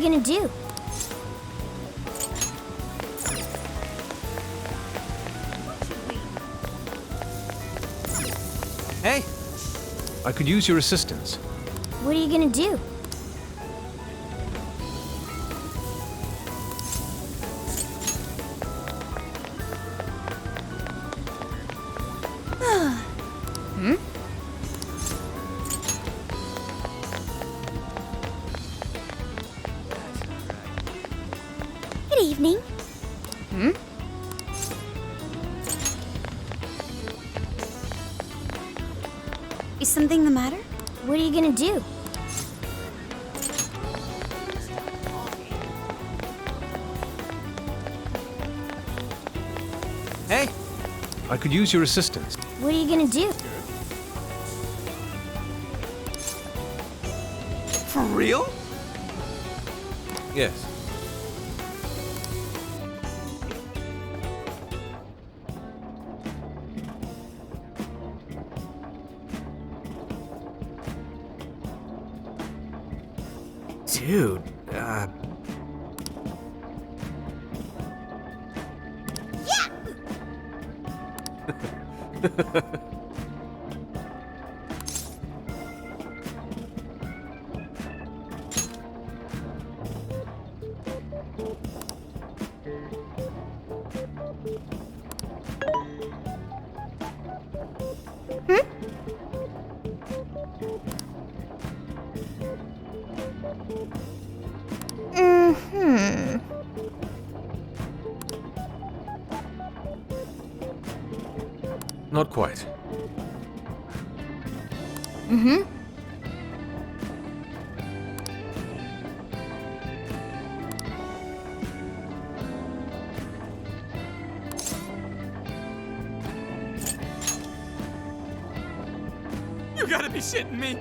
you gonna do? Hey! I could use your assistance. What are you gonna do? Good evening. Is something the matter? What are you gonna do? Hey! I could use your assistance. What are you gonna do? For real? Yes. Dude, Not quite. You gotta be shitting me!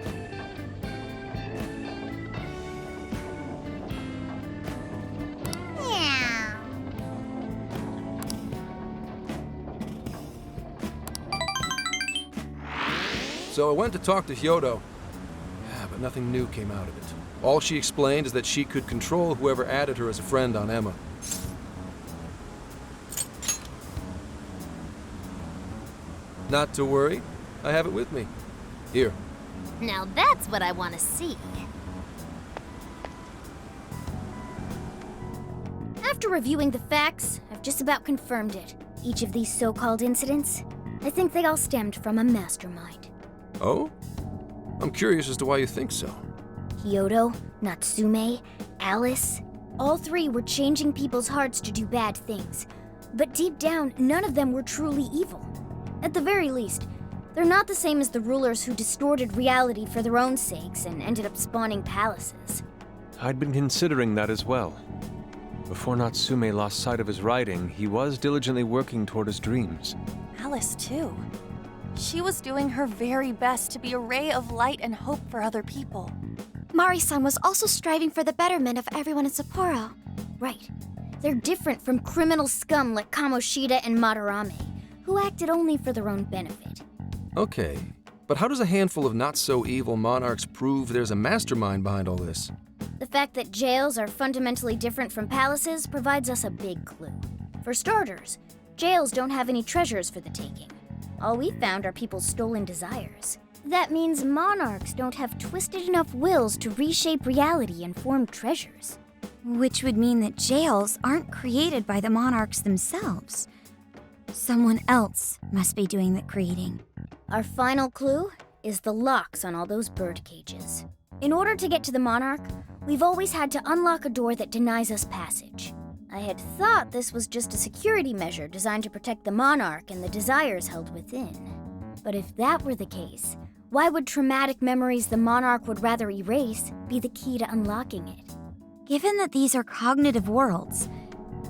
So I went to talk to Kyoto, but nothing new came out of it. All she explained is that she could control whoever added her as a friend on Emma. Not to worry, I have it with me. Here. Now that's what I want to see. After reviewing the facts, I've just about confirmed it. Each of these so-called incidents, I think they all stemmed from a mastermind. Oh? I'm curious as to why you think so. Kyoto, Natsume, Alice, all three were changing people's hearts to do bad things. But deep down, none of them were truly evil. At the very least, they're not the same as the rulers who distorted reality for their own sakes and ended up spawning palaces. I'd been considering that as well. Before Natsume lost sight of his writing, he was diligently working toward his dreams. Alice, too. She was doing her very best to be a ray of light and hope for other people. Mari-san was also striving for the betterment of everyone in Sapporo. Right. They're different from criminal scum like Kamoshida and Madarame, who acted only for their own benefit. Okay, but how does a handful of not-so-evil monarchs prove there's a mastermind behind all this? The fact that jails are fundamentally different from palaces provides us a big clue. For starters, jails don't have any treasures for the taking. All we found are people's stolen desires. That means monarchs don't have twisted enough wills to reshape reality and form treasures. Which would mean that jails aren't created by the monarchs themselves. Someone else must be doing the creating. Our final clue is the locks on all those bird cages. In order to get to the monarch, we've always had to unlock a door that denies us passage. I had thought this was just a security measure designed to protect the monarch and the desires held within. But if that were the case, why would traumatic memories the monarch would rather erase be the key to unlocking it? Given that these are cognitive worlds,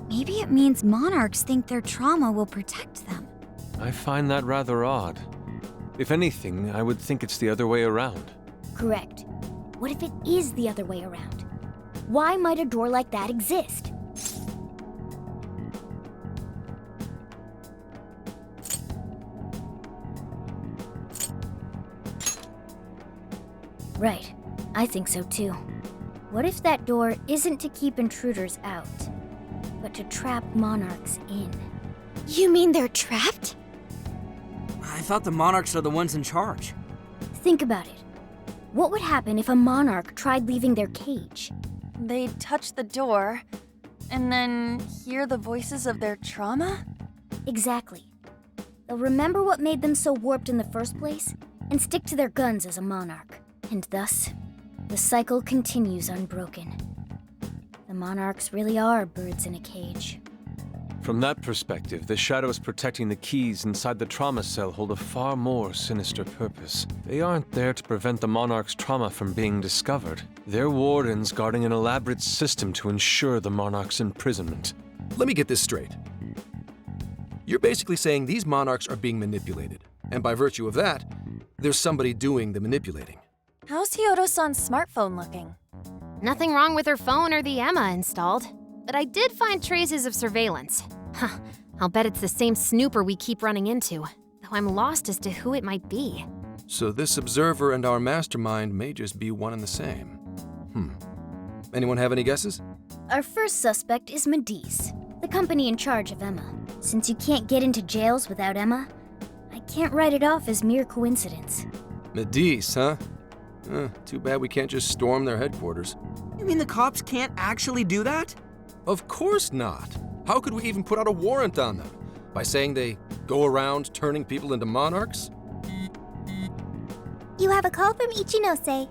maybe it means monarchs think their trauma will protect them. I find that rather odd. If anything, I would think it's the other way around. Correct. What if it is the other way around? Why might a door like that exist? Right. I think so too. What if that door isn't to keep intruders out, but to trap monarchs in? You mean they're trapped? I thought the monarchs are the ones in charge. Think about it. What would happen if a monarch tried leaving their cage? They'd touch the door, and then hear the voices of their trauma? Exactly. They'll remember what made them so warped in the first place, and stick to their guns as a monarch. And thus, the cycle continues unbroken. The monarchs really are birds in a cage. From that perspective, the shadows protecting the keys inside the trauma cell hold a far more sinister purpose. They aren't there to prevent the monarch's trauma from being discovered. They're wardens guarding an elaborate system to ensure the monarch's imprisonment. Let me get this straight. You're basically saying these monarchs are being manipulated, and by virtue of that, there's somebody doing the manipulating. How's Hyoto-san's smartphone looking? Nothing wrong with her phone or the Emma installed. But I did find traces of surveillance. Huh, I'll bet it's the same snooper we keep running into, though I'm lost as to who it might be. So this observer and our mastermind may just be one and the same. Anyone have any guesses? Our first suspect is Medice, the company in charge of Emma. Since you can't get into jails without Emma, I can't write it off as mere coincidence. Medice, huh? Too bad we can't just storm their headquarters. You mean the cops can't actually do that? Of course not. How could we even put out a warrant on them? By saying they go around turning people into monarchs? You have a call from Ichinose.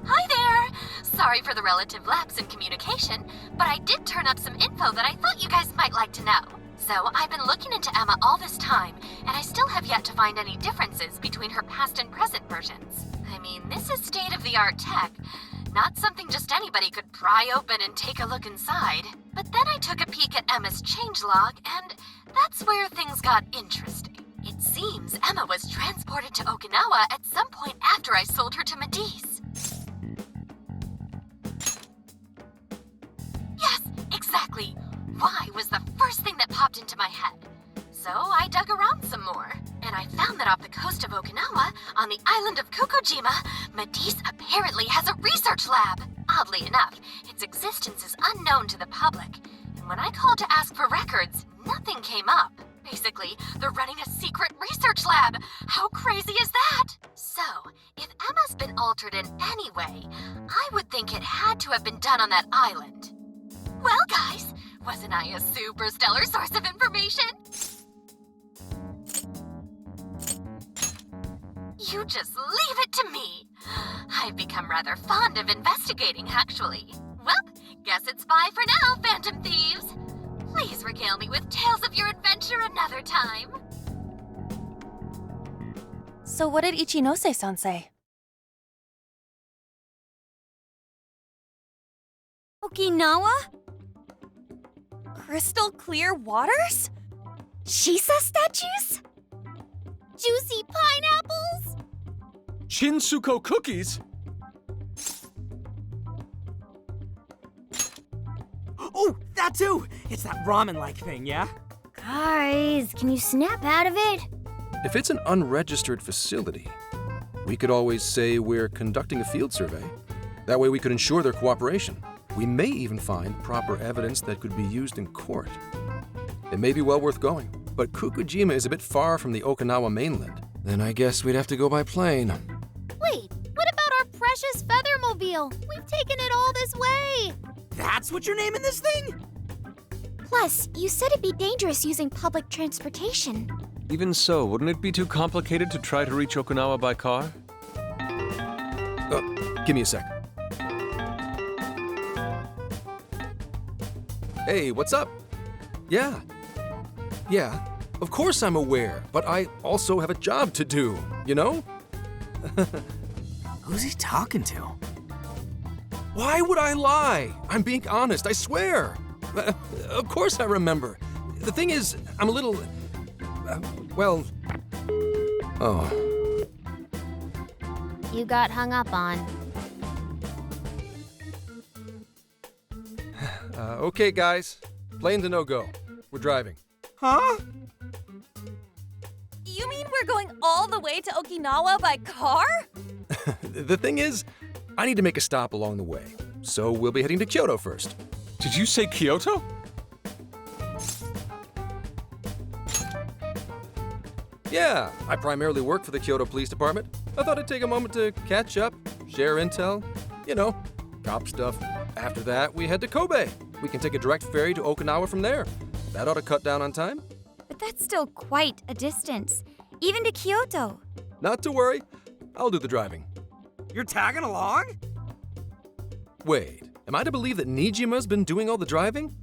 Hi there! Sorry for the relative lapse in communication, but I did turn up some info that I thought you guys might like to know. So I've been looking into Emma all this time, and I still have yet to find any differences between her past and present versions. I mean, this is state-of-the-art tech, not something just anybody could pry open and take a look inside. But then I took a peek at Emma's changelog, and that's where things got interesting. It seems Emma was transported to Okinawa at some point after I sold her to Medice. Yes, exactly. Why was the first thing that popped into my head. So I dug around some more, and I found that off the coast of Okinawa, on the island of Kokojima, Medice apparently has a research lab. Oddly enough, its existence is unknown to the public, and when I called to ask for records, nothing came up. Basically, they're running a secret research lab. How crazy is that? So, if Emma's been altered in any way, I would think it had to have been done on that island. Well, guys, wasn't I a super stellar source of information? You just leave it to me. I've become rather fond of investigating, actually. Well, guess it's bye for now, Phantom Thieves. Please regale me with tales of your adventure another time. So what did Ichinose-san say? Okinawa? Crystal clear waters? Shisa statues? Juicy pineapples? Shinsuko cookies? Oh, that too! It's that ramen-like thing, yeah? Guys, can you snap out of it? If it's an unregistered facility, we could always say we're conducting a field survey. That way we could ensure their cooperation. We may even find proper evidence that could be used in court. It may be well worth going, but Kokojima is a bit far from the Okinawa mainland. Then I guess we'd have to go by plane. Wait, what about our precious Feathermobile? We've taken it all this way! That's what you're naming this thing? Plus, you said it'd be dangerous using public transportation. Even so, wouldn't it be too complicated to try to reach Okinawa by car? Give me a sec. Hey, what's up? Yeah, of course I'm aware, but I also have a job to do, you know? Who's he talking to? Why would I lie? I'm being honest, I swear. Of course I remember. The thing is, I'm a little... Oh. You got hung up on. Okay, guys. Plane's a no-go. We're driving. Huh? You mean we're going all the way to Okinawa by car? The thing is, I need to make a stop along the way, so we'll be heading to Kyoto first. Did you say Kyoto? Yeah, I primarily work for the Kyoto Police Department. I thought I'd take a moment to catch up, share intel, cop stuff. After that, we head to Kobe. We can take a direct ferry to Okinawa from there. That ought to cut down on time. But that's still quite a distance, even to Kyoto. Not to worry, I'll do the driving. You're tagging along? Wait, am I to believe that Nijima's been doing all the driving?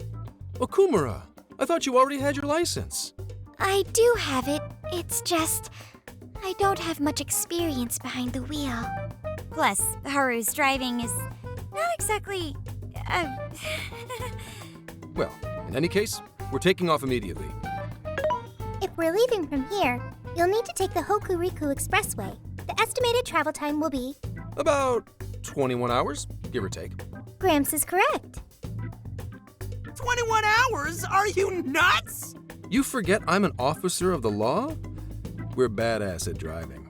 Okumura, I thought you already had your license. I do have it. It's just, I don't have much experience behind the wheel. Plus, Haru's driving is not exactly. Well, in any case, we're taking off immediately. If we're leaving from here, you'll need to take the Hokuriku Expressway. The estimated travel time will be... About 21 hours, give or take. Gramps is correct. 21 hours? Are you nuts? You forget I'm an officer of the law? We're badass at driving.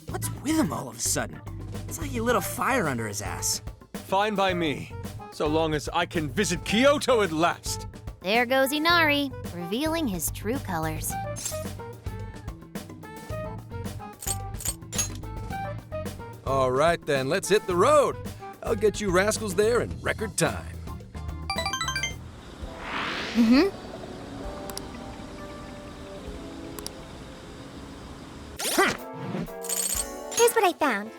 What's with him all of a sudden? It's like he lit a fire under his ass. Fine by me, so long as I can visit Kyoto at last. There goes Inari, revealing his true colors. All right then, let's hit the road. I'll get you rascals there in record time. Here's what I found.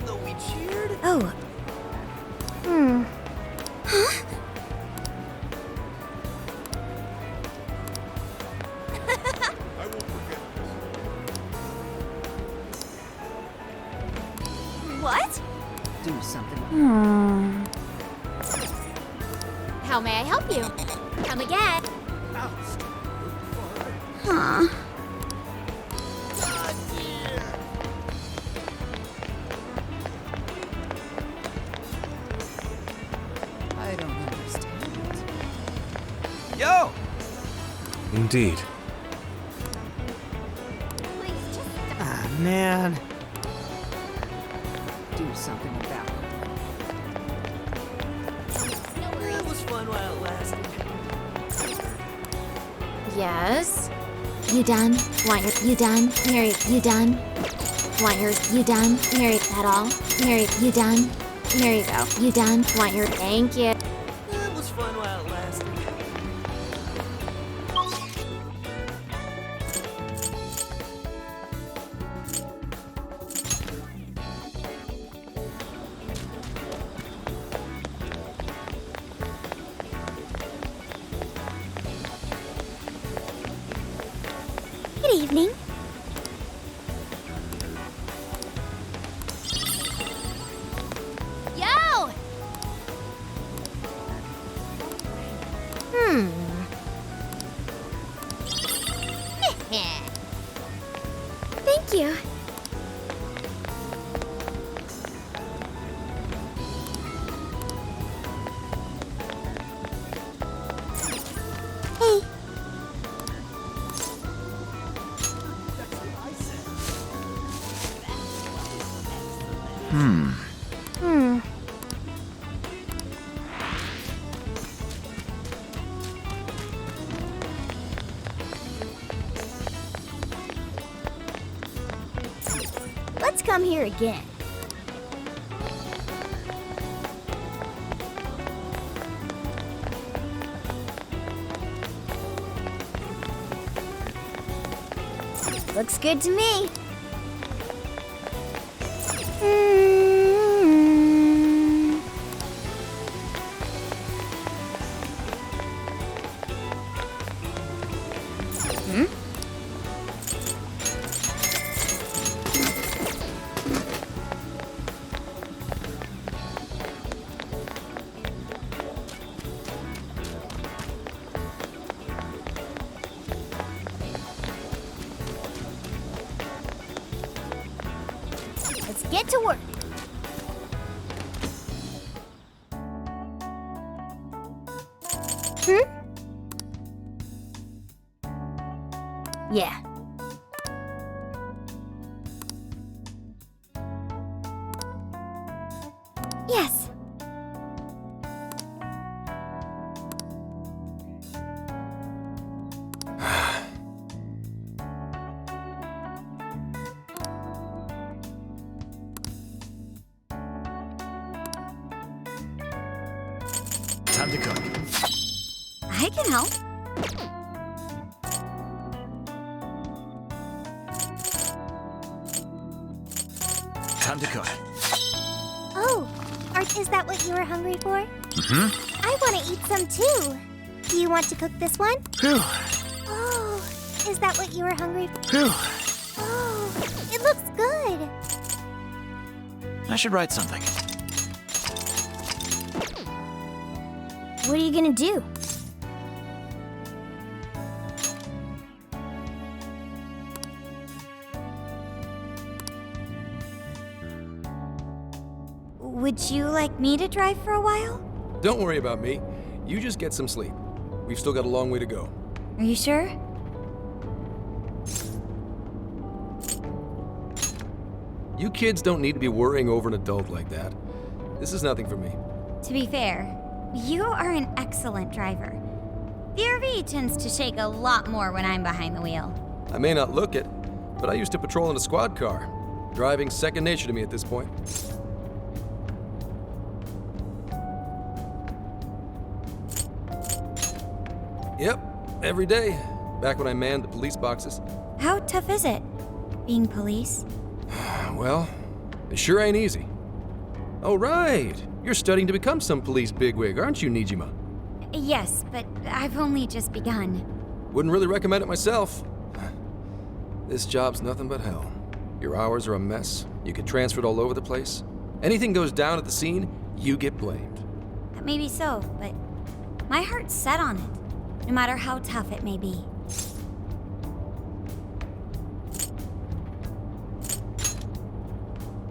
Though we cheered? Oh, What? Do something. How may I help you? Come again. I don't understand. Yo! Indeed. Ah, man. Do something about it. It was fun while it lasted. Yes? You done? You done? Mary, you done? You done? Mary, that all? Mary, you done? Here you go. You done? Thank you. It was fun while it lasted. Good evening. Yo! Thank you. Hey. Let's come here again. Looks good to me. Let's get to work. Yeah. Yes. Time to cook. I can help. Time to cook. Oh, is that what you were hungry for? Mm-hmm. I want to eat some too. Do you want to cook this one? Phew. Oh, is that what you were hungry for? Phew. Oh, it looks good. I should write something. What are you gonna do? Would you like me to drive for a while? Don't worry about me. You just get some sleep. We've still got a long way to go. Are you sure? You kids don't need to be worrying over an adult like that. This is nothing for me. To be fair, you are an excellent driver. The RV tends to shake a lot more when I'm behind the wheel. I may not look it, but I used to patrol in a squad car. Driving's second nature to me at this point. Yep, every day. Back when I manned the police boxes. How tough is it, being police? Well, it sure ain't easy. Oh, right. You're studying to become some police bigwig, aren't you, Nijima? Yes, but I've only just begun. Wouldn't really recommend it myself. This job's nothing but hell. Your hours are a mess. You get transferred all over the place. Anything goes down at the scene, you get blamed. That may be so, but my heart's set on it, no matter how tough it may be.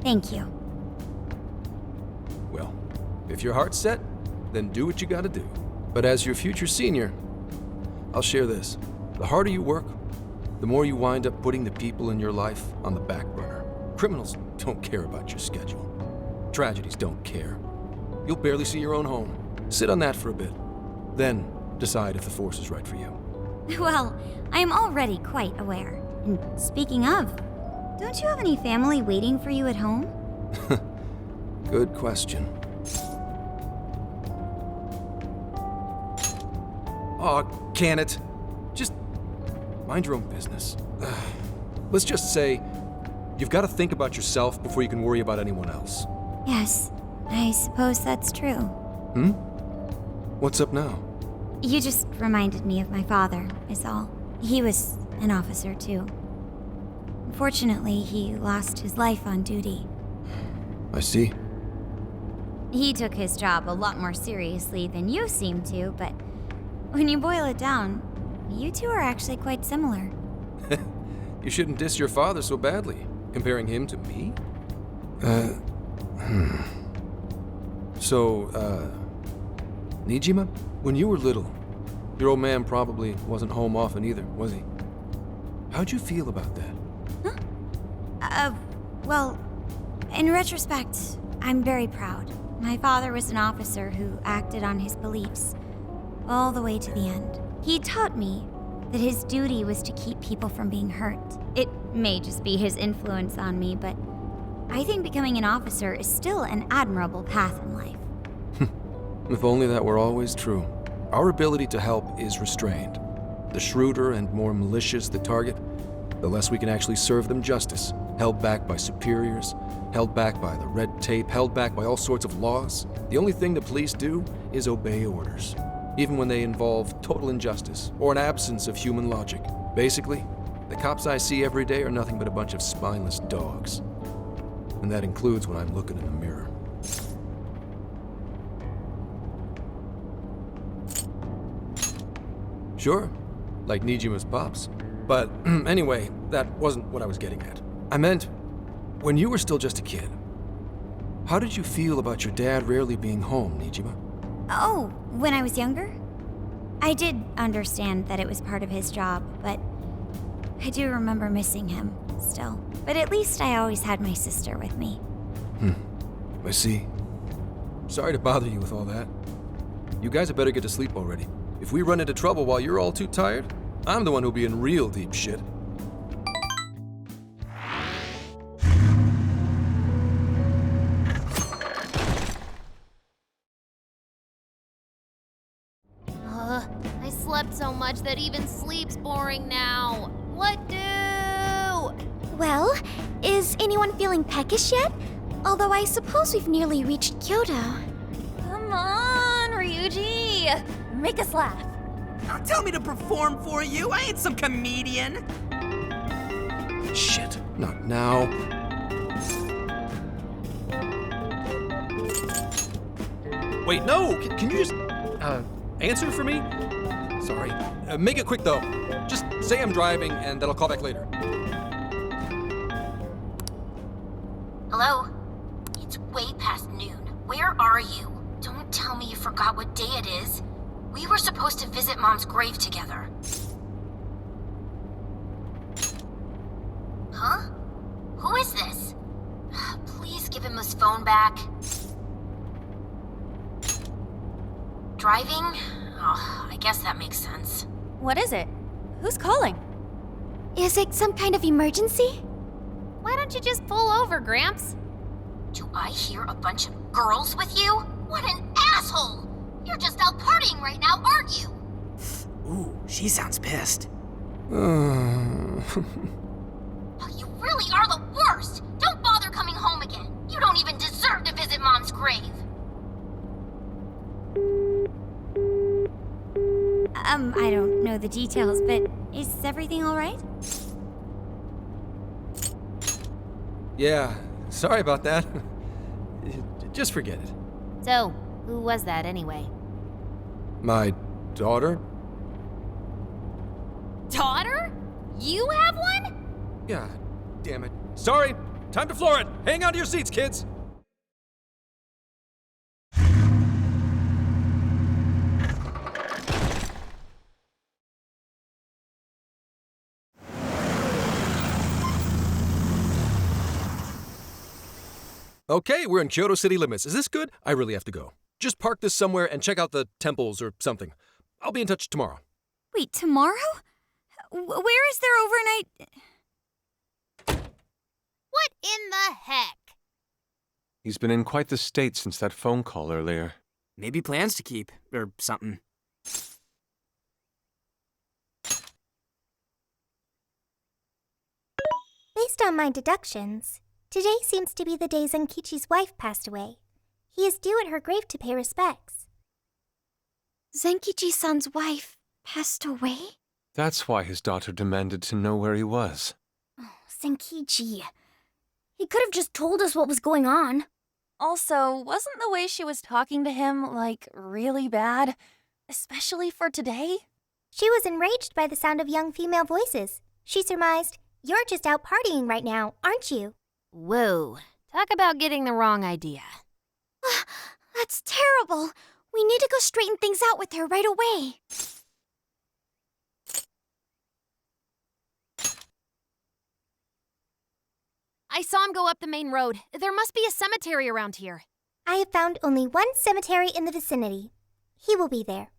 Thank you. Well, if your heart's set, then do what you gotta do. But as your future senior, I'll share this. The harder you work, the more you wind up putting the people in your life on the back burner. Criminals don't care about your schedule. Tragedies don't care. You'll barely see your own home. Sit on that for a bit. Then decide if the force is right for you. Well, I am already quite aware. And speaking of, don't you have any family waiting for you at home? Good question. Aw, can it? Just mind your own business. Let's just say you've got to think about yourself before you can worry about anyone else. Yes, I suppose that's true. What's up now? You just reminded me of my father, is all. He was an officer, too. Unfortunately, he lost his life on duty. I see. He took his job a lot more seriously than you seem to, but when you boil it down, you two are actually quite similar. You shouldn't diss your father so badly, comparing him to me. So, Nijima, when you were little, your old man probably wasn't home often either, was he? How'd you feel about that? Well, in retrospect, I'm very proud. My father was an officer who acted on his beliefs all the way to the end. He taught me that his duty was to keep people from being hurt. It may just be his influence on me, but I think becoming an officer is still an admirable path in life. If only that were always true. Our ability to help is restrained. The shrewder and more malicious the target, the less we can actually serve them justice. Held back by superiors, held back by the red tape, held back by all sorts of laws. The only thing the police do is obey orders, even when they involve total injustice or an absence of human logic. Basically, the cops I see every day are nothing but a bunch of spineless dogs. And that includes when I'm looking in the mirror. Sure, like Nijima's pops. But anyway, that wasn't what I was getting at. I meant, when you were still just a kid, how did you feel about your dad rarely being home, Nijima? Oh, when I was younger? I did understand that it was part of his job, but I do remember missing him, still. But at least I always had my sister with me. I see. Sorry to bother you with all that. You guys had better get to sleep already. If we run into trouble while you're all too tired, I'm the one who'll be in real deep shit. I slept so much that even sleep's boring now. What do? Well, is anyone feeling peckish yet? Although I suppose we've nearly reached Kyoto. Come on, Ryuji! Make us laugh. Don't tell me to perform for you. I ain't some comedian. Shit, not now. Wait, no! Can you just, answer for me? Sorry. Make it quick, though. Just say I'm driving, and then I'll call back later. Hello? It's way past noon. Where are you? Don't tell me you forgot what day it is. We were supposed to visit Mom's grave together. Huh? Who is this? Please give him his phone back. Driving? Oh, I guess that makes sense. What is it? Who's calling? Is it some kind of emergency? Why don't you just pull over, Gramps? Do I hear a bunch of girls with you? What an asshole! You're just out partying right now, aren't you? Ooh, she sounds pissed. Oh, you really are the worst! Don't bother coming home again. You don't even deserve to visit Mom's grave. I don't know the details, but is everything all right? Yeah, sorry about that. Just forget it. So, who was that anyway? My daughter? Daughter? You have one? Yeah, damn it. Sorry, time to floor it. Hang on to your seats, kids. Okay, we're in Kyoto city limits. Is this good? I really have to go. Just park this somewhere and check out the temples or something. I'll be in touch tomorrow. Wait, tomorrow? Where is there overnight? What in the heck? He's been in quite the state since that phone call earlier. Maybe plans to keep, or something. Based on my deductions, today seems to be the day Zenkichi's wife passed away. He is due at her grave to pay respects. Zenkichi-san's wife passed away? That's why his daughter demanded to know where he was. Oh, Zenkichi. He could have just told us what was going on. Also, wasn't the way she was talking to him, like, really bad? Especially for today? She was enraged by the sound of young female voices. She surmised, "You're just out partying right now, aren't you?" Whoa. Talk about getting the wrong idea. That's terrible. We need to go straighten things out with her right away. I saw him go up the main road. There must be a cemetery around here. I have found only one cemetery in the vicinity. He will be there.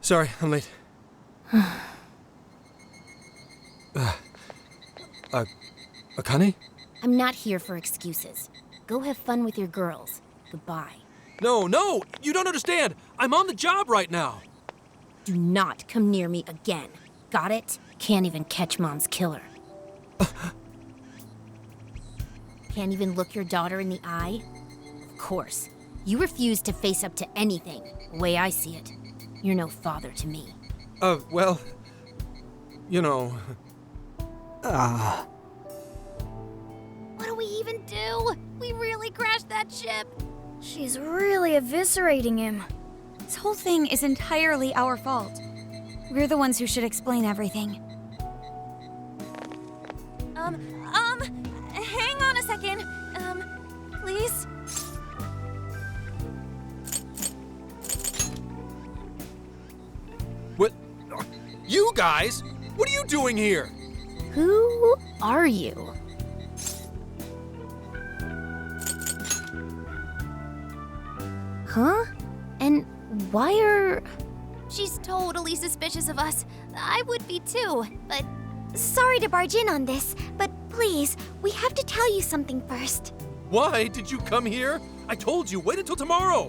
Sorry, I'm late. Akane? I'm not here for excuses. Go have fun with your girls. Goodbye. No, you don't understand. I'm on the job right now. Do not come near me again. Got it? Can't even catch Mom's killer. Can't even look your daughter in the eye? Of course. You refuse to face up to anything, the way I see it. You're no father to me. Well, you know. What do we even do? We really crashed that ship. She's really eviscerating him. This whole thing is entirely our fault. We're the ones who should explain everything. you guys? What are you doing here? Who are you? Huh? And why are... She's totally suspicious of us. I would be too, but Sorry to barge in on this, but please, we have to tell you something first. Why did you come here? I told you, wait until tomorrow.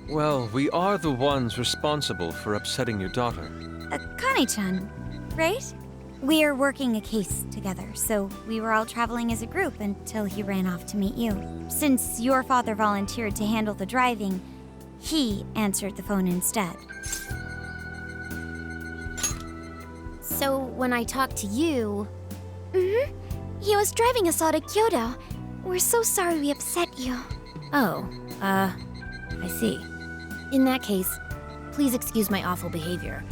Well, we are the ones responsible for upsetting your daughter. Akane-chan, right? We're working a case together, so we were all traveling as a group until he ran off to meet you. Since your father volunteered to handle the driving, he answered the phone instead. So when I talked to you... He was driving us all to Kyoto. We're so sorry we upset you. Oh, I see. In that case, please excuse my awful behavior.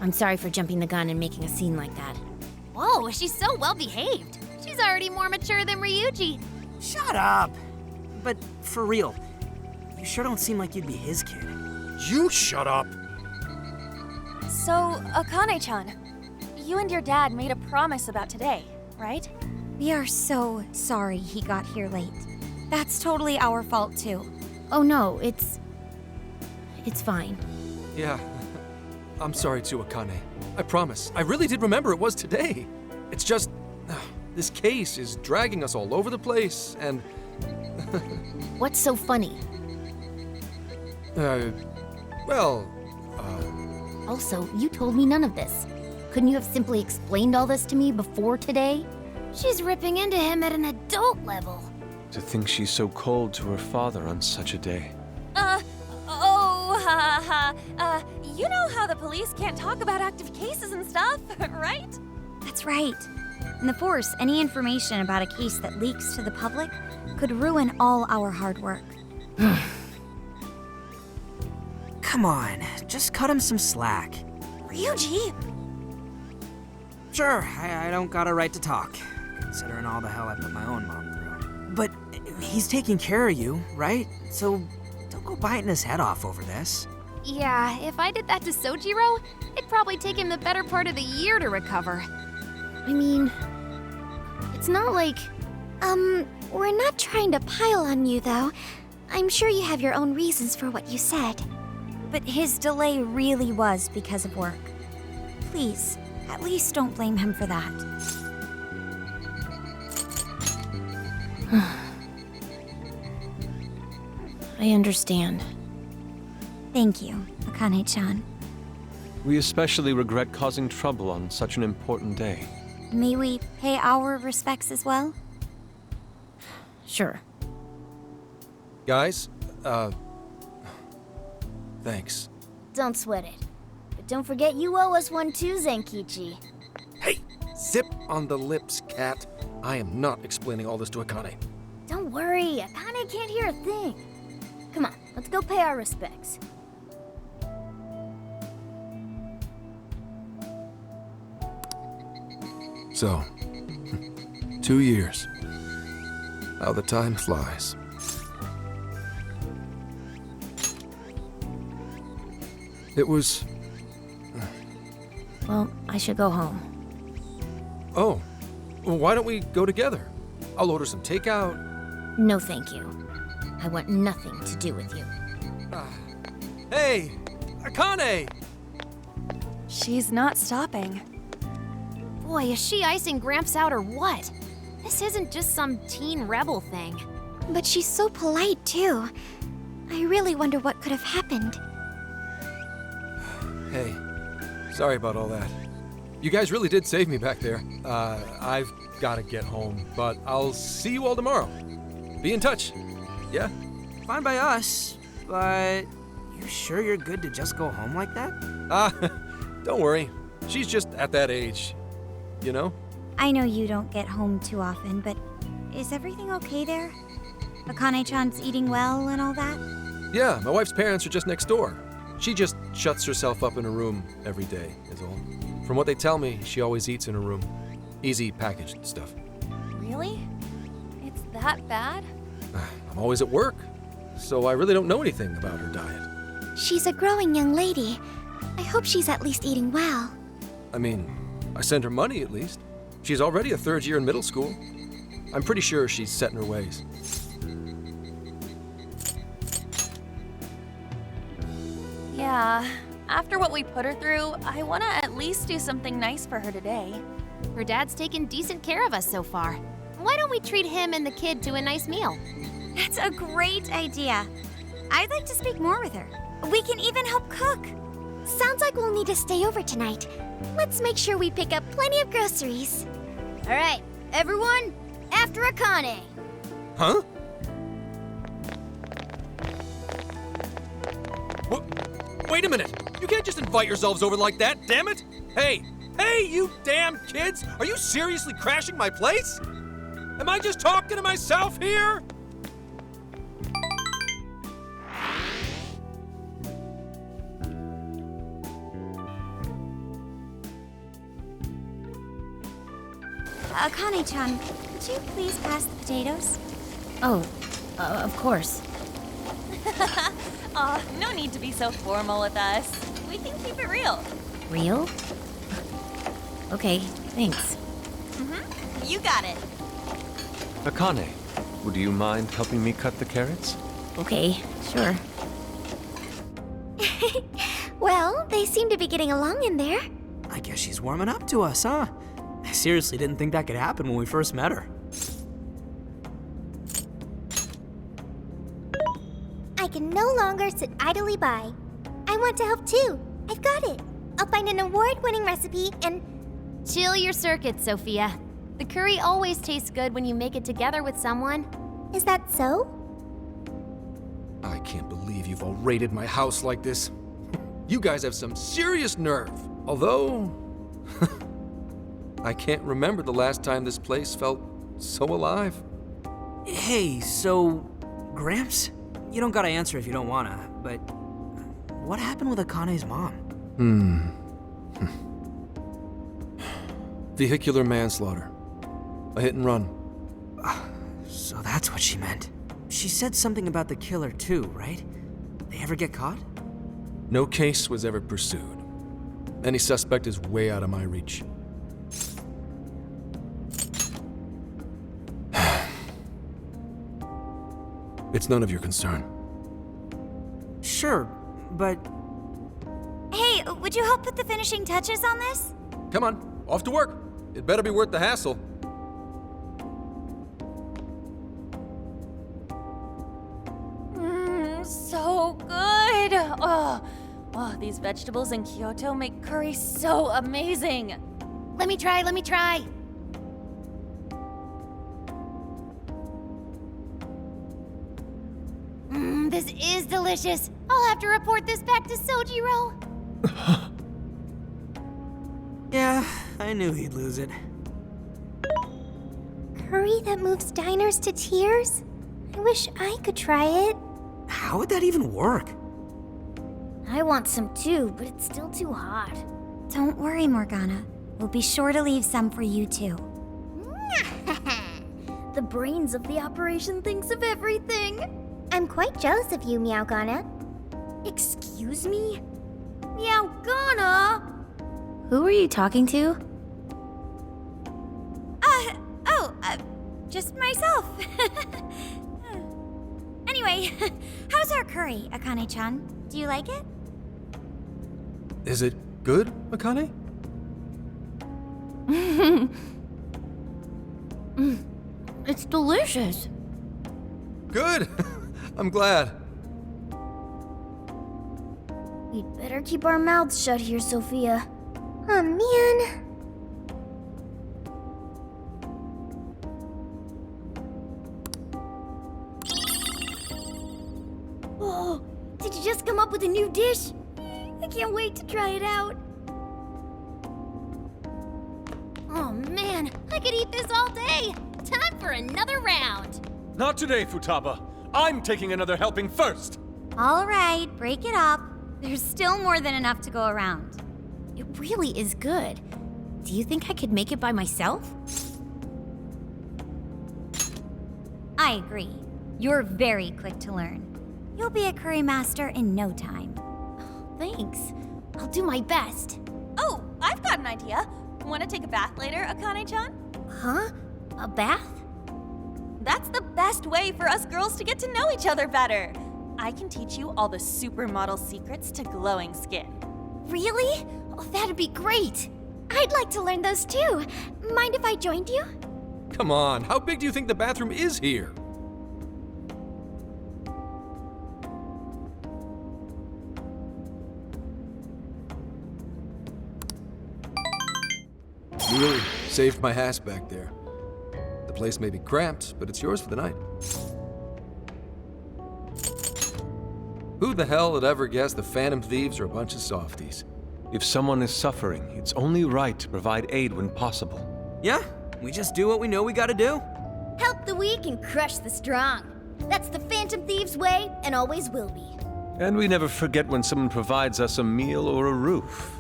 I'm sorry for jumping the gun and making a scene like that. whoa, she's so well behaved. She's already more mature than Ryuji. Shut up! But for real, you sure don't seem like you'd be his kid. You shut up. So, Akane-chan, you and your dad made a promise about today, right? We are so sorry he got here late. That's totally our fault too. Oh no, it's fine. Yeah, I'm sorry too, Akane. I promise. I really did remember it was today. It's just, this case is dragging us all over the place, and... What's so funny? Well, Also, you told me none of this. Couldn't you have simply explained all this to me before today? She's ripping into him at an adult level. To think she's so cold to her father on such a day. You know how the police can't talk about active cases and stuff, right? That's right. In the Force, any information about a case that leaks to the public could ruin all our hard work. Come on, just cut him some slack. Ryuji! Sure, I don't got a right to talk, considering all the hell I put my own mom through. But he's taking care of you, right? So don't go biting his head off over this. Yeah, if I did that to Sojiro, it'd probably take him the better part of the year to recover. I mean, it's not like... We're not trying to pile on you, though. I'm sure you have your own reasons for what you said. But his delay really was because of work. Please, at least don't blame him for that. I understand. Thank you, Akane-chan. We especially regret causing trouble on such an important day. May we pay our respects as well? Sure. guys, thanks. Don't sweat it. But don't forget you owe us one too, Zenkichi. Hey, zip on the lips, cat. I am not explaining all this to Akane. Don't worry, Akane can't hear a thing. Come on, let's go pay our respects. So, 2 years. How the time flies. It was... Well, I should go home. Oh, well, why don't we go together? I'll order some takeout. No, thank you. I want nothing to do with you. Hey, Akane! She's not stopping. Boy, is she icing Gramps out or what? This isn't just some teen rebel thing. But she's so polite, too. I really wonder what could have happened. Hey, sorry about all that. You guys really did save me back there. I've got to get home, but I'll see you all tomorrow. Be in touch. Yeah? Fine by us, but you sure you're good to just go home like that? Don't worry. She's just at that age, you know? I know you don't get home too often, but is everything okay there? Akane-chan's eating well and all that? Yeah, my wife's parents are just next door. She just shuts herself up in her room every day, is all. From what they tell me, she always eats in her room. Easy packaged stuff. Really? It's that bad? I'm always at work, so I really don't know anything about her diet. She's a growing young lady. I hope she's at least eating well. I mean, I send her money at least. She's already a third year in middle school. I'm pretty sure she's set in her ways. Yeah, after what we put her through, I want to at least do something nice for her today. Her dad's taken decent care of us so far. Why don't we treat him and the kid to a nice meal? That's a great idea. I'd like to speak more with her. We can even help cook. Sounds like we'll need to stay over tonight. Let's make sure we pick up plenty of groceries. All right, everyone, after Akane. Huh? Wait a minute! You can't just invite yourselves over like that, damn it! Hey, you damn kids! Are you seriously crashing my place? Am I just talking to myself here? Akane-chan, could you please pass the potatoes? Oh, of course. Aw, no need to be so formal with us. We can keep it real. Real? Okay, thanks. You got it. Akane, would you mind helping me cut the carrots? Okay, sure. Well, they seem to be getting along in there. I guess she's warming up to us, huh? I seriously didn't think that could happen when we first met her. I can no longer sit idly by. I want to help too. I've got it. I'll find an award-winning recipe and... Chill your circuits, Sophia. The curry always tastes good when you make it together with someone. Is that so? I can't believe you've all raided my house like this. You guys have some serious nerve. Although, I can't remember the last time this place felt so alive. Hey, so, Gramps? You don't gotta answer if you don't wanna, but what happened with Akane's mom? Vehicular manslaughter. A hit and run. So that's what she meant. She said something about the killer too, right? They ever get caught? No case was ever pursued. Any suspect is way out of my reach. It's none of your concern. Sure, but Hey, would you help put the finishing touches on this? Come on, off to work. It better be worth the hassle. So good. Oh, these vegetables in Kyoto make curry so amazing. Let me try. This is delicious. I'll have to report this back to Sojiro. yeah, I knew he'd lose it. Curry that moves diners to tears? I wish I could try it. How would that even work? I want some too, but it's still too hot. Don't worry, Morgana. We'll be sure to leave some for you too. The brains of the operation thinks of everything. I'm quite jealous of you, Meowgana. Excuse me? Meowgana? Who are you talking to? Just myself. Anyway, how's our curry, Akane-chan? Do you like it? Is it good, Akane? It's delicious. Good! I'm glad. We'd better keep our mouths shut here, Sophia. Oh, man. Oh, did you just come up with a new dish? I can't wait to try it out. Oh man, I could eat this all day. Time for another round. Not today, Futaba. I'm taking another helping first. All right, break it up. There's still more than enough to go around. It really is good. Do you think I could make it by myself? I agree. You're very quick to learn. You'll be a curry master in no time. Thanks. I'll do my best. Oh, I've got an idea. Want to take a bath later, Akane-chan? Huh? A bath? That's the best way for us girls to get to know each other better. I can teach you all the supermodel secrets to glowing skin. Really? Oh, that'd be great. I'd like to learn those too. Mind if I joined you? Come on, how big do you think the bathroom is here? You really saved my ass back there. The place may be cramped, but it's yours for the night. Who the hell would ever guess the Phantom Thieves are a bunch of softies? If someone is suffering, it's only right to provide aid when possible. Yeah, we just do what we know we gotta do. Help the weak and crush the strong. That's the Phantom Thieves way and always will be. And we never forget when someone provides us a meal or a roof.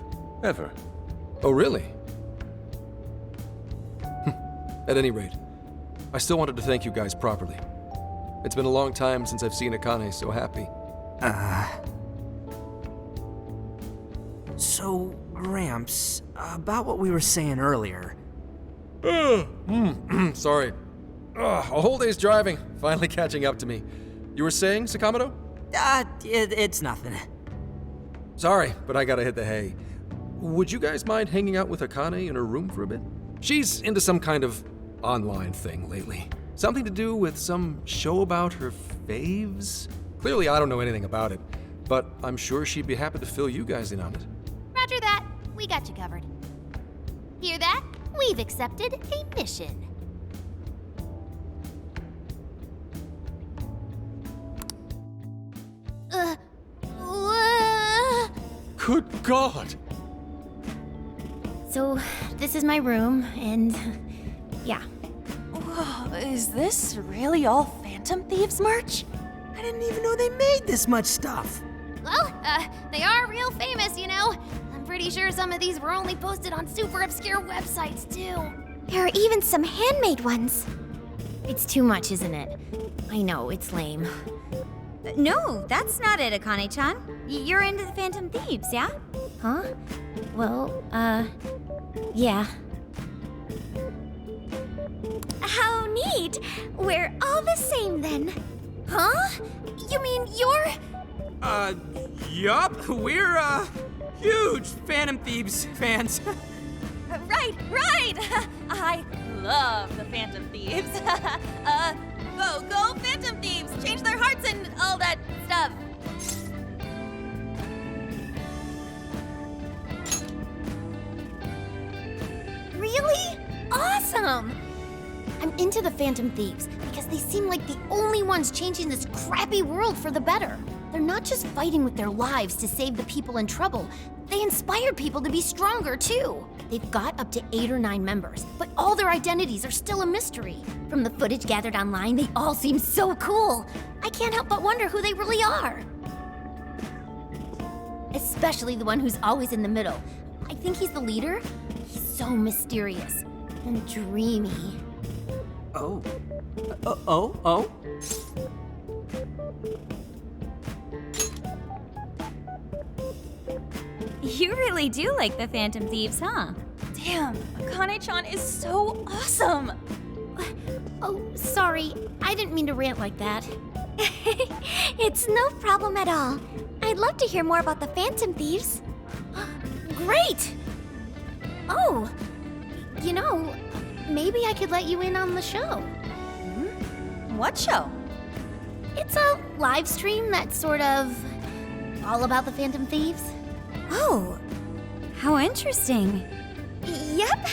Ever. Oh, really? At any rate, I still wanted to thank you guys properly. It's been a long time since I've seen Akane so happy. So, Gramps, about what we were saying earlier. Sorry. A whole day's driving, finally catching up to me. You were saying, Sakamoto? It's nothing. Sorry, but I gotta hit the hay. Would you guys mind hanging out with Akane in her room for a bit? She's into some kind of online thing lately. Something to do with some show about her faves? Clearly, I don't know anything about it, but I'm sure she'd be happy to fill you guys in on it. Roger that. We got you covered. Hear that? We've accepted a mission. Good God! So, this is my room, and yeah. Whoa, is this really all Phantom Thieves merch? I didn't even know they made this much stuff. Well, they are real famous, you know. I'm pretty sure some of these were only posted on super obscure websites, too. There are even some handmade ones. It's too much, isn't it? I know, it's lame. No, that's not it, Akane-chan. You're into the Phantom Thieves, yeah? Huh? Well, yeah. How neat! We're all the same then. Huh? You mean you're... Yup. We're, huge Phantom Thieves fans. Right! I love the Phantom Thieves. Go Phantom Thieves! Change their hearts and all that stuff. Really? Awesome! I'm into the Phantom Thieves because they seem like the only ones changing this crappy world for the better. They're not just fighting with their lives to save the people in trouble. They inspire people to be stronger, too. They've got up to 8 or 9 members, but all their identities are still a mystery. From the footage gathered online, they all seem so cool. I can't help but wonder who they really are. Especially the one who's always in the middle. I think he's the leader. He's so mysterious and dreamy. Oh. You really do like the Phantom Thieves, huh? Damn, Akane-chan is so awesome. Oh, sorry. I didn't mean to rant like that. It's no problem at all. I'd love to hear more about the Phantom Thieves. Great! Oh, you know, maybe I could let you in on the show. What show? It's a live stream that's sort of all about the Phantom Thieves. Oh, how interesting. Yep,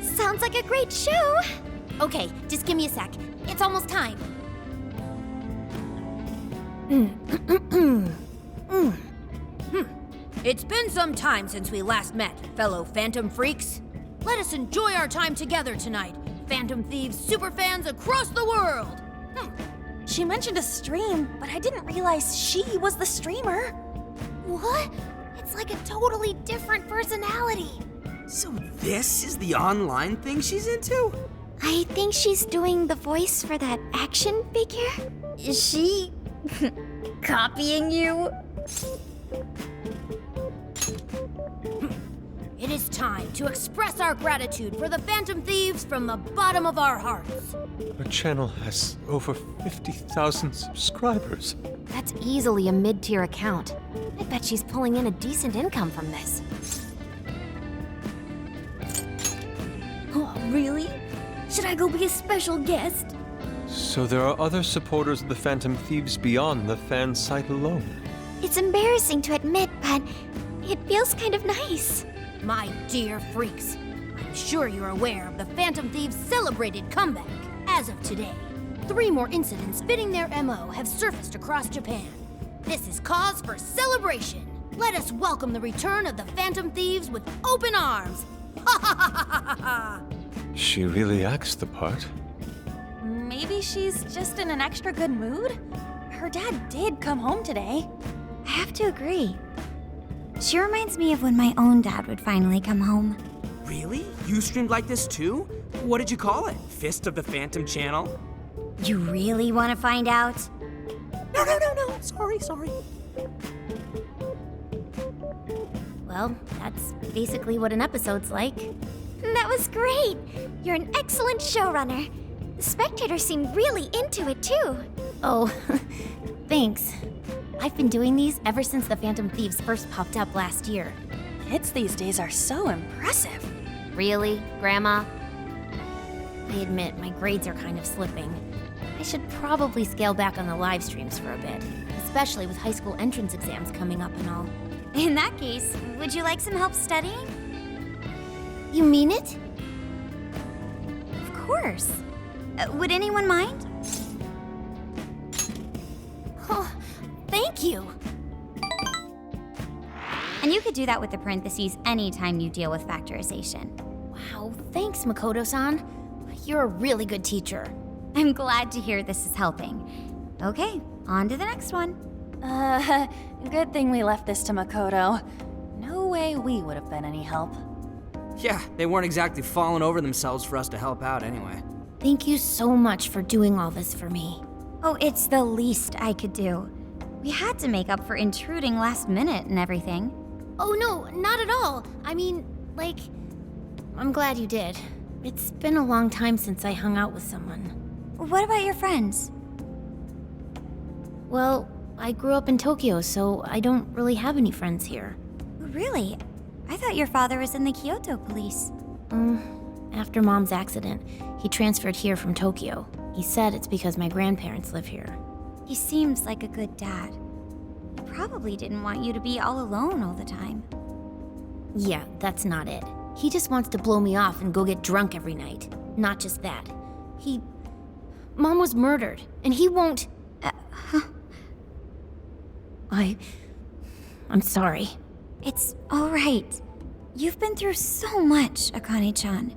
sounds like a great show. Okay, just give me a sec. It's almost time. It's been some time since we last met, fellow Phantom Freaks. Let us enjoy our time together tonight, Phantom Thieves superfans across the world. She mentioned a stream, but I didn't realize she was the streamer. What? It's like a totally different personality. So this is the online thing she's into? I think she's doing the voice for that action figure. Is she copying you? it is time to express our gratitude for the Phantom Thieves from the bottom of our hearts. Our channel has over 50,000 subscribers. That's easily a mid-tier account. I bet she's pulling in a decent income from this. Oh, really? Should I go be a special guest? So there are other supporters of the Phantom Thieves beyond the fan site alone. It's embarrassing to admit, but it feels kind of nice. My dear freaks, I'm sure you're aware of the Phantom Thieves' celebrated comeback. As of today, 3 more incidents fitting their MO have surfaced across Japan. This is cause for celebration. Let us welcome the return of the Phantom Thieves with open arms. Ha ha ha ha ha ha! She really acts the part. Maybe she's just in an extra good mood? Her dad did come home today. I have to agree. She reminds me of when my own dad would finally come home. Really? You streamed like this too? What did you call it? Fist of the Phantom channel? You really want to find out? No. Sorry. Well, that's basically what an episode's like. That was great. You're an excellent showrunner. The spectators seem really into it, too. Oh, thanks. I've been doing these ever since the Phantom Thieves first popped up last year. Kids these days are so impressive. Really, Grandma? I admit my grades are kind of slipping. I should probably scale back on the live streams for a bit, especially with high school entrance exams coming up and all. In that case, would you like some help studying? You mean it? Of course. Would anyone mind? Oh, thank you. And you could do that with the parentheses anytime you deal with factorization. Wow, thanks, Makoto-san. You're a really good teacher. I'm glad to hear this is helping. Okay, on to the next one. Good thing we left this to Makoto. No way we would have been any help. Yeah, they weren't exactly falling over themselves for us to help out anyway. Thank you so much for doing all this for me. Oh, it's the least I could do. We had to make up for intruding last minute and everything. Oh no, not at all. I mean, like, I'm glad you did. It's been a long time since I hung out with someone. What about your friends? Well, I grew up in Tokyo, so I don't really have any friends here. Really? I thought your father was in the Kyoto police. After Mom's accident, he transferred here from Tokyo. He said it's because my grandparents live here. He seems like a good dad. He probably didn't want you to be all alone all the time. Yeah, that's not it. He just wants to blow me off and go get drunk every night. Not just that. Mom was murdered, and he won't... I'm sorry. It's all right. You've been through so much, Akane-chan.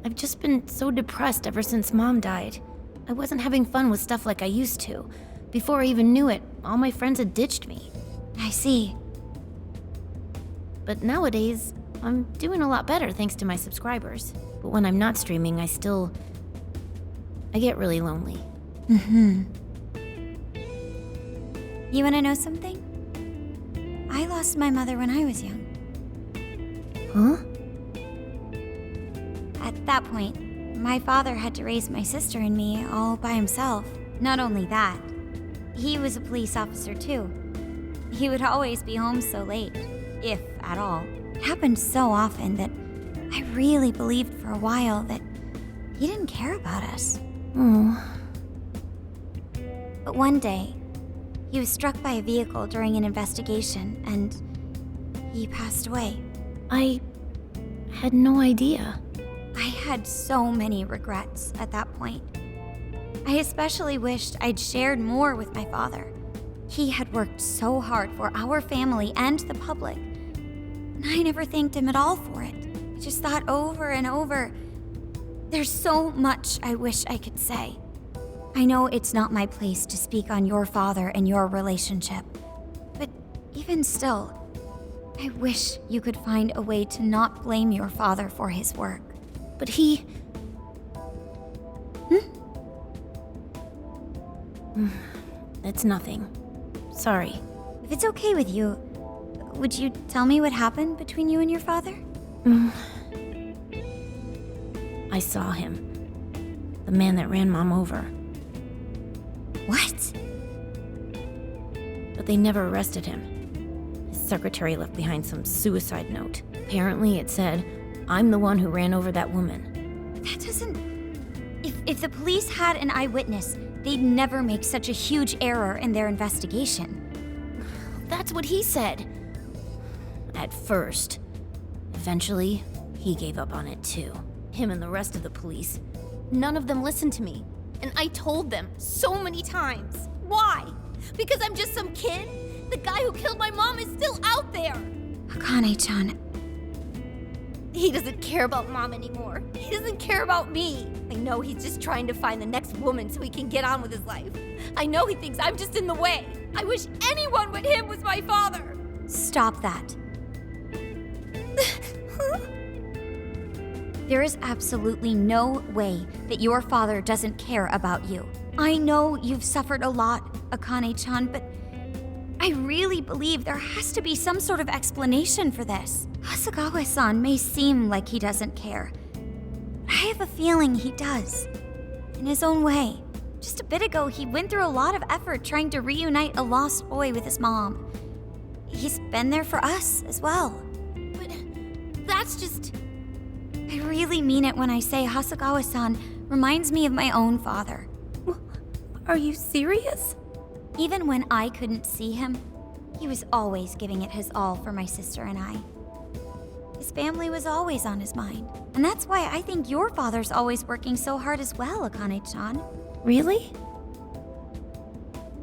I've just been so depressed ever since Mom died. I wasn't having fun with stuff like I used to. Before I even knew it, all my friends had ditched me. I see. But nowadays, I'm doing a lot better thanks to my subscribers. But when I'm not streaming, I get really lonely. You wanna know something? I lost my mother when I was young. Huh? At that point, my father had to raise my sister and me all by himself. Not only that, he was a police officer too. He would always be home so late, if at all. It happened so often that I really believed for a while that he didn't care about us. Oh. But one day, he was struck by a vehicle during an investigation, and he passed away. I had no idea. I had so many regrets at that point. I especially wished I'd shared more with my father. He had worked so hard for our family and the public, and I never thanked him at all for it. I just thought over and over, there's so much I wish I could say. I know it's not my place to speak on your father and your relationship, but even still, I wish you could find a way to not blame your father for his work. But he... It's nothing. Sorry. If it's okay with you, would you tell me what happened between you and your father? I saw him. The man that ran Mom over. What? But they never arrested him. His secretary left behind some suicide note. Apparently it said, "I'm the one who ran over that woman." That doesn't... If the police had an eyewitness, they'd never make such a huge error in their investigation. That's what he said. At first. Eventually, he gave up on it too. Him and the rest of the police. None of them listened to me. And I told them so many times. Why? Because I'm just some kid? The guy who killed my mom is still out there! Akane-chan, He doesn't care about Mom anymore. He doesn't care about me. I know he's just trying to find the next woman so he can get on with his life. I know he thinks I'm just in the way. I wish anyone but him was my father. stop that. There is absolutely no way that your father doesn't care about you. I know you've suffered a lot, Akane-chan, but I really believe there has to be some sort of explanation for this. Hasegawa-san may seem like he doesn't care, but I have a feeling he does. In his own way. Just a bit ago, he went through a lot of effort trying to reunite a lost boy with his mom. He's been there for us as well. But that's just... I really mean it when I say Hasegawa-san reminds me of my own father. Are you serious? Even when I couldn't see him, he was always giving it his all for my sister and I. His family was always on his mind. And that's why I think your father's always working so hard as well, Akane-chan. Really?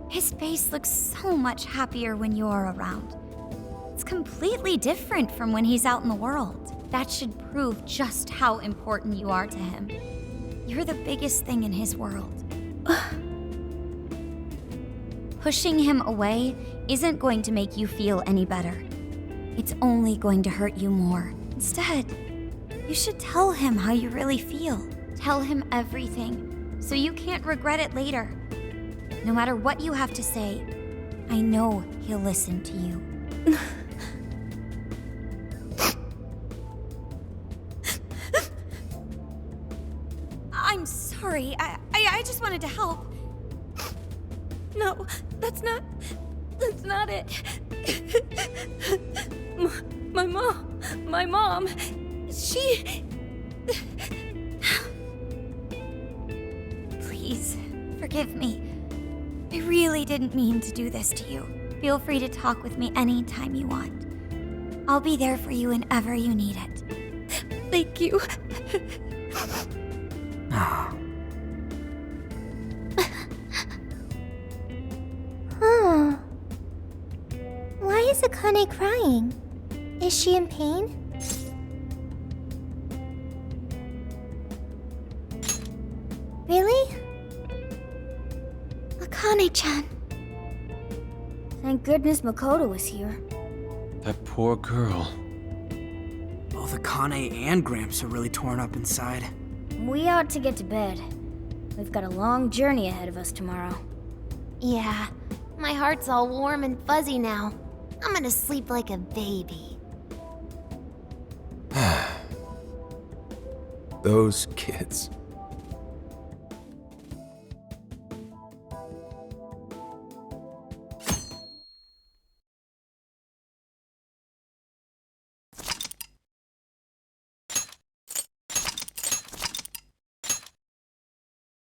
His face looks so much happier when you're around. It's completely different from when he's out in the world. That should prove just how important you are to him. You're the biggest thing in his world. Pushing him away isn't going to make you feel any better. It's only going to hurt you more. Instead, you should tell him how you really feel. Tell him everything, so you can't regret it later. No matter what you have to say, I know he'll listen to you. I'm sorry. I just wanted to help. No, that's not it. My mom, she... Please, forgive me. I really didn't mean to do this to you. Feel free to talk with me anytime you want. I'll be there for you whenever you need it. Thank you. Huh. Why is Akane crying? Is she in pain? Really? Akane-chan. Thank goodness Makoto was here. That poor girl. Both Akane and Gramps are really torn up inside. We ought to get to bed. We've got a long journey ahead of us tomorrow. Yeah, my heart's all warm and fuzzy now. I'm gonna sleep like a baby. Those kids.